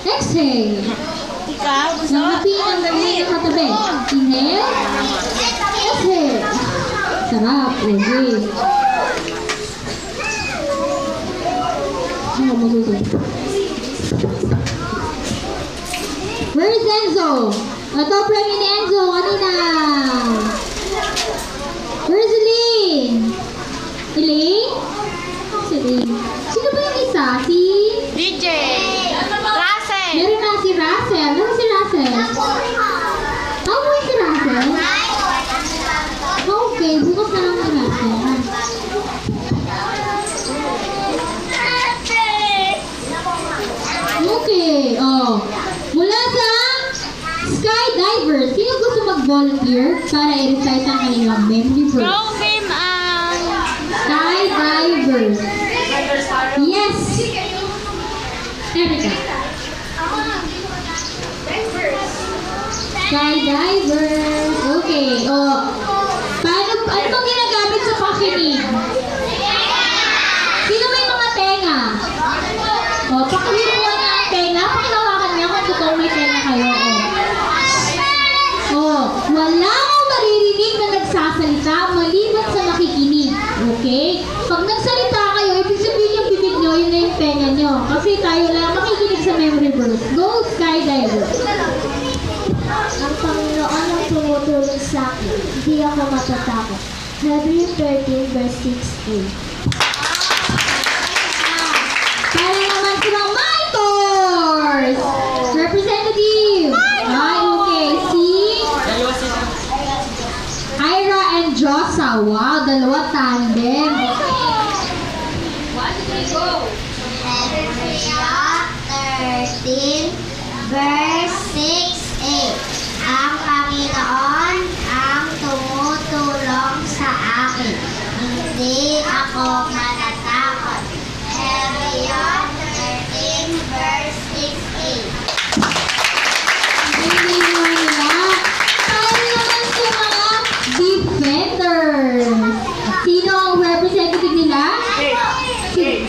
Exhale. Ikaw, gusto? Nangapin ang dali ng katabi. Inhale. Exhale. Sarap. Okay. Ano magugod? Where is Enzo? Ito, premi ni Enzo. Kanina. Where is Elaine? Elaine? Si Elaine. Sino ba yung isa? Si... DJ! Russell! Meron na si Russell. Meron si Russell. How mo si Russell? Okay, bukas na lang si Russell. Okay, oh. Mula sa skydivers, sino gusto mag-volunteer para i-recite ang kanilang memory verse? Strong game ang... Skydivers. Yes. Erica. Skydivers. Okay. Oh. Ano bang ginagamit sa pakinig? Sino may mga tenga? Oh, pakihipuan na ang tenga. Pakilawakan niya kung totoo may tenga kayo. Oh, wala akong maririnig na nagsasalita maliban sa makikinig. Okay? Pag nagsalita kayo, ibig sabihin yung bibig nyo, yun na yung tenga nyo. Kasi tayo lang makikinig sa memory verse. Go, skydivers. Ang Panginoon ang tumutulong sa akin, hindi ako matatakot. Hebrews 13 verse 6a. Para naman silang Micors! Representative! Ay, okay. Si Ira and Josa. Wow, dalawa tandem. Hebrews 13 verse 6a. Ang Panginoon ang tumutulong sa akin. Hindi ako matatakot. Hebrews 13 verse 6a. Hindi mo nila. Para naman sa mga defenders. Sino ang representative nila? Si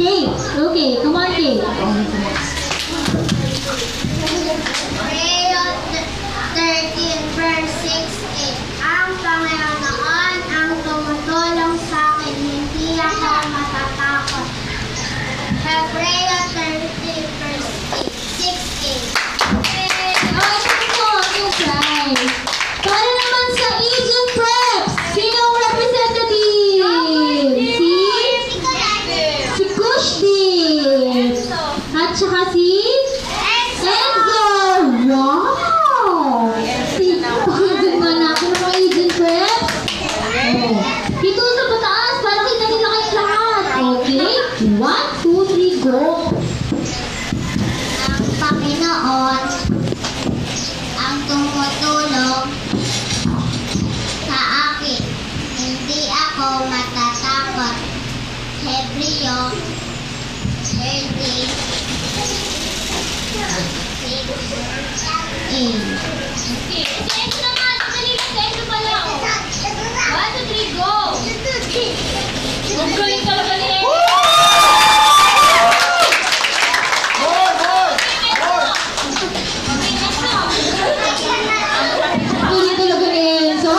Kate. Okay, come on, Kate. Hebrews 13 verse 6a. Ang Panginoon ang tumutulong sa akin, hindi ako matatakot. Hebrews 13 verse 6a. Oh, ito po, yung prize. Para naman sa Asian Preps, sino ang representative? Si Kushdip. At saka si Enzo. Wow! Pakinggan nga natin ang mga Asian Preps. Oh. Dito sa pataas, para kita nila kayo lahat. Okay? 1, 2, 3, go! Ang Panginoon ang tumutulong sa akin. Hindi ako matatakot. Hebreo 13 Okay, Enzo naman. Dali lang, Enzo pala. 1, 2, 3, go! Ang galing talaga ni Enzo. Hindi talaga ni Enzo.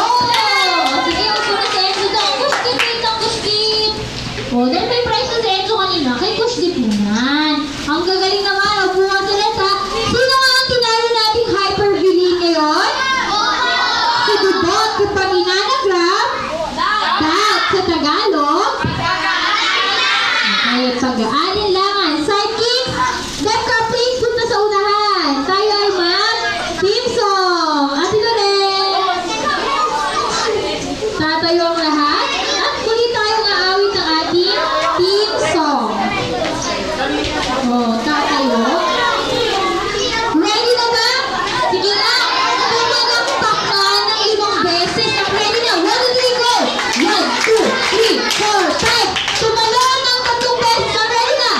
Sige, upo na si Enzo daw. Kushkip, wait lang, kushkip. O, dahil may prize na si Enzo kanina, kay kushkip naman. Ang gagaling naman, upo ka ulit ha. Sino nga ang tinalo nating hypervillain ngayon? Si Dubot, kung paminanagram, dat sa Tagalog. Okay, pag-aalinlangan. Sidekicks, get ka please, punta sa unahan. Tayo ay mag-team song. Ate Loren. Tatayo ang lahat. At muli tayong aawit ng ating team song. Oh, tatayo. Ready na ba? Sige na. Pumalakpak ka ng 5 beses. Ready na. 1, 2, 3, go! 1, 2, 3, 4, 5. Tumalon ng 3 beses. Ready na.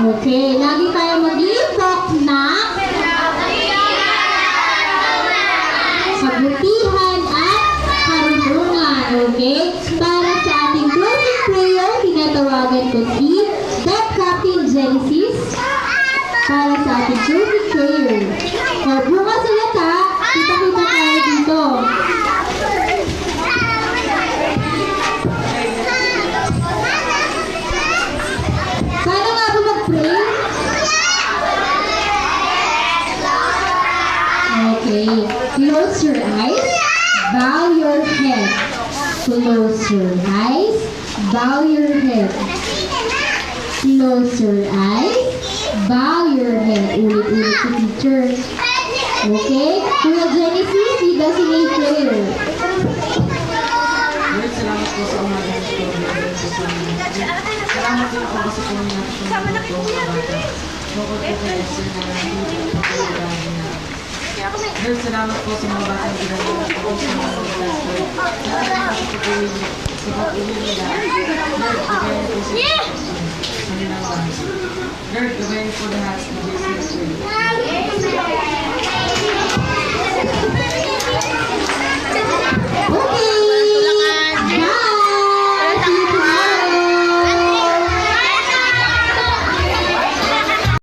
Okay, lagi tayo mag-iipok na kabutihan at karunungan. Okay? Para sa ating closing prayer, tinatawagan ko si Deck Captain Genesis para sa ating closing prayer. O, bukas ulit ha. Kita-kita tayo dito. Paano nga ba mag-pray? Okay. Close your eyes. Bow your head. Close your eyes. Bow your head. Close your eyes. Bow your head. Ulit-ulit si teacher. Okay? Kuya Genesis, lead us in a prayer. Lord, salamat po sa umaga ng ito. Salamat din po kasi po niya po sa mga bata. Bukod po kayo sir na hindi po Lord, salamat po sa mga batang ginagawa po sa mga bata. Salamat po po sa pag-uwi nila. Lord, gabayan po sa kanilang mga. Lord, gabayan po lahat sa Jesus.